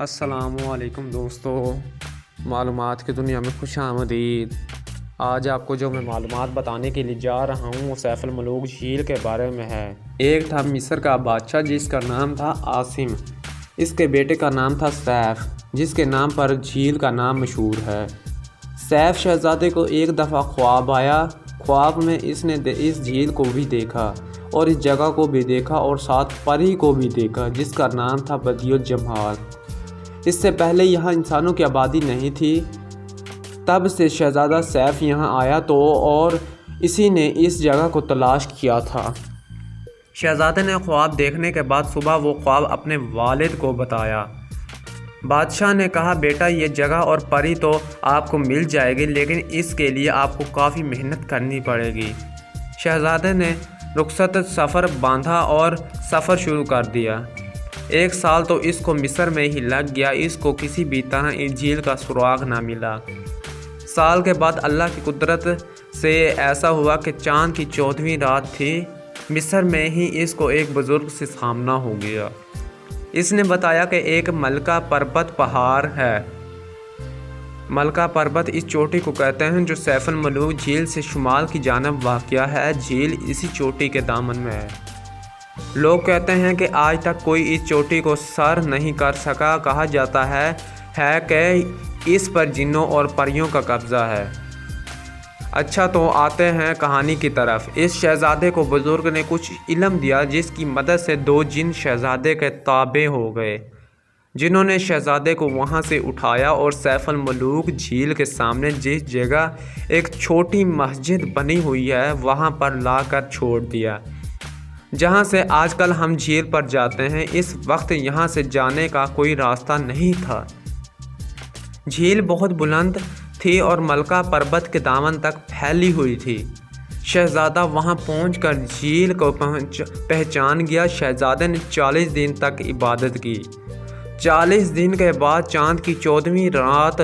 السلام علیکم دوستو، معلومات کی دنیا میں خوش آمدید۔ آج آپ کو جو میں معلومات بتانے کے لیے جا رہا ہوں وہ سیف الملوک جھیل کے بارے میں ہے۔ ایک تھا مصر کا بادشاہ جس کا نام تھا عاصم۔ اس کے بیٹے کا نام تھا سیف، جس کے نام پر جھیل کا نام مشہور ہے۔ سیف شہزادے کو ایک دفعہ خواب آیا۔ خواب میں اس نے اس جھیل کو بھی دیکھا اور اس جگہ کو بھی دیکھا اور ساتھ پری کو بھی دیکھا جس کا نام تھا بدیع الجمال۔ اس سے پہلے یہاں انسانوں کی آبادی نہیں تھی۔ تب سے شہزادہ سیف یہاں آیا تو اور اسی نے اس جگہ کو تلاش کیا تھا۔ شہزادے نے خواب دیکھنے کے بعد صبح وہ خواب اپنے والد کو بتایا۔ بادشاہ نے کہا، بیٹا یہ جگہ اور پری تو آپ کو مل جائے گی، لیکن اس کے لیے آپ کو کافی محنت کرنی پڑے گی۔ شہزادے نے رخصت سفر باندھا اور سفر شروع کر دیا۔ 1 سال تو اس کو مصر میں ہی لگ گیا۔ اس کو کسی بھی طرح اس جھیل کا سراغ نہ ملا۔ سال کے بعد اللہ کی قدرت سے ایسا ہوا کہ چاند کی 14ویں رات تھی۔ مصر میں ہی اس کو ایک بزرگ سے سامنا ہو گیا۔ اس نے بتایا کہ ایک ملکہ پربت پہاڑ ہے۔ ملکہ پربت اس چوٹی کو کہتے ہیں جو سیف الملوک جھیل سے شمال کی جانب واقع ہے۔ جھیل اسی چوٹی کے دامن میں ہے۔ لوگ کہتے ہیں کہ آج تک کوئی اس چوٹی کو سر نہیں کر سکا۔ کہا جاتا ہے کہ اس پر جنوں اور پریوں کا قبضہ ہے۔ اچھا تو آتے ہیں کہانی کی طرف۔ اس شہزادے کو بزرگ نے کچھ علم دیا جس کی مدد سے 2 جن شہزادے کے تابع ہو گئے، جنہوں نے شہزادے کو وہاں سے اٹھایا اور سیف الملوک جھیل کے سامنے جس جگہ ایک چھوٹی مسجد بنی ہوئی ہے وہاں پر لا کر چھوڑ دیا، جہاں سے آج کل ہم جھیل پر جاتے ہیں۔ اس وقت یہاں سے جانے کا کوئی راستہ نہیں تھا۔ جھیل بہت بلند تھی اور ملکہ پربت کے دامن تک پھیلی ہوئی تھی۔ شہزادہ وہاں پہنچ کر جھیل کو پہچان گیا۔ شہزادے نے 40 دن تک عبادت کی۔ 40 دن کے بعد چاند کی 14ویں رات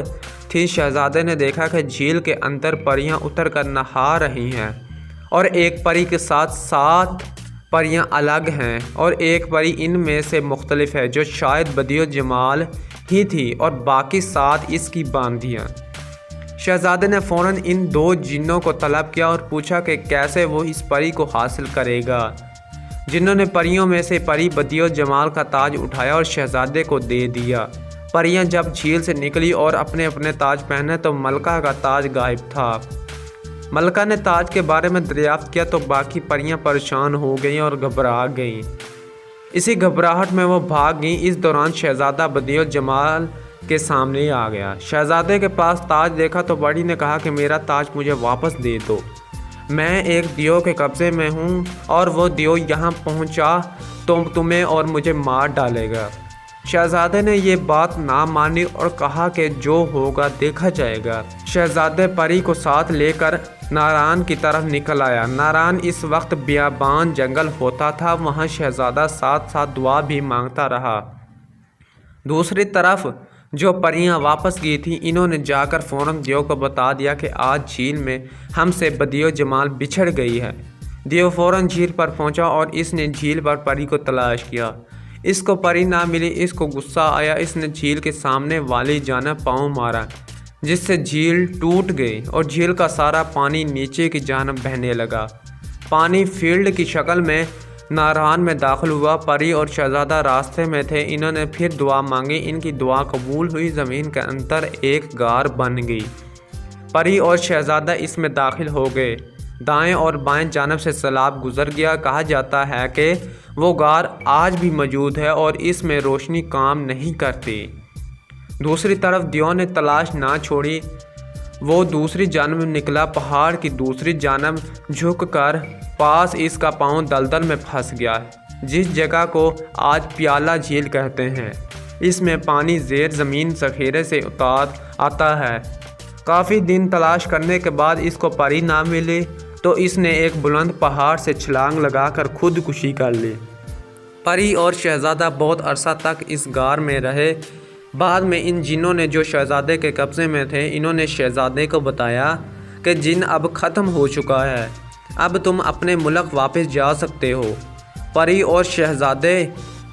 تھی۔ شہزادے نے دیکھا کہ جھیل کے اندر پریاں اتر کر نہا رہی ہیں اور ایک پری کے ساتھ 7 پریاں الگ ہیں اور ایک پری ان میں سے مختلف ہے جو شاید بدیع الجمال ہی تھی اور باقی 7 اس کی باندیاں۔ شہزادے نے فوراً ان 2 جنوں کو طلب کیا اور پوچھا کہ کیسے وہ اس پری کو حاصل کرے گا۔ جنہوں نے پریوں میں سے پری بدیع الجمال کا تاج اٹھایا اور شہزادے کو دے دیا۔ پریاں جب جھیل سے نکلی اور اپنے اپنے تاج پہنے تو ملکہ کا تاج غائب تھا۔ ملکہ نے تاج کے بارے میں دریافت کیا تو باقی پریاں پریشان ہو گئیں اور گھبرا گئیں۔ اسی گھبراہٹ میں وہ بھاگ گئیں۔ اس دوران شہزادہ بدیع الجمال کے سامنے آ گیا۔ شہزادے کے پاس تاج دیکھا تو بڑی نے کہا کہ میرا تاج مجھے واپس دے دو۔ میں ایک دیو کے قبضے میں ہوں اور وہ دیو یہاں پہنچا تو تمہیں اور مجھے مار ڈالے گا۔ شہزادے نے یہ بات نہ مانی اور کہا کہ جو ہوگا دیکھا جائے گا۔ شہزادے پری کو ساتھ لے کر ناران کی طرف نکل آیا۔ ناران اس وقت بیابان جنگل ہوتا تھا۔ وہاں شہزادہ ساتھ ساتھ دعا بھی مانگتا رہا۔ دوسری طرف جو پریاں واپس گئی تھیں انہوں نے جا کر فوراً دیو کو بتا دیا کہ آج جھیل میں ہم سے بدیع الجمال بچھڑ گئی ہے۔ دیو فوراً جھیل پر پہنچا اور اس نے جھیل پر پری کو تلاش کیا۔ اس کو پری نہ ملی۔ اس کو غصہ آیا۔ اس نے جھیل کے سامنے والی جانب پاؤں مارا جس سے جھیل ٹوٹ گئی اور جھیل کا سارا پانی نیچے کی جانب بہنے لگا۔ پانی فیلڈ کی شکل میں ناران میں داخل ہوا۔ پری اور شہزادہ راستے میں تھے۔ انہوں نے پھر دعا مانگی۔ ان کی دعا قبول ہوئی۔ زمین کے اندر ایک غار بن گئی۔ پری اور شہزادہ اس میں داخل ہو گئے۔ دائیں اور بائیں جانب سے سیلاب گزر گیا۔ کہا جاتا ہے کہ وہ غار آج بھی موجود ہے اور اس میں روشنی کام نہیں کرتی۔ دوسری طرف دیو نے تلاش نہ چھوڑی۔ وہ دوسری جانب نکلا۔ پہاڑ کی دوسری جانب جھک کر پاس اس کا پاؤں دلدل میں پھنس گیا جس جگہ کو آج پیالہ جھیل کہتے ہیں۔ اس میں پانی زیر زمین ذخیرے سے آتا ہے۔ کافی دن تلاش کرنے کے بعد اس کو پری نہ ملی تو اس نے ایک بلند پہاڑ سے چھلانگ لگا کر خودکشی کر لی۔ پری اور شہزادہ بہت عرصہ تک اس غار میں رہے۔ بعد میں ان جنوں نے جو شہزادے کے قبضے میں تھے انہوں نے شہزادے کو بتایا کہ جن اب ختم ہو چکا ہے، اب تم اپنے ملک واپس جا سکتے ہو۔ پری اور شہزادے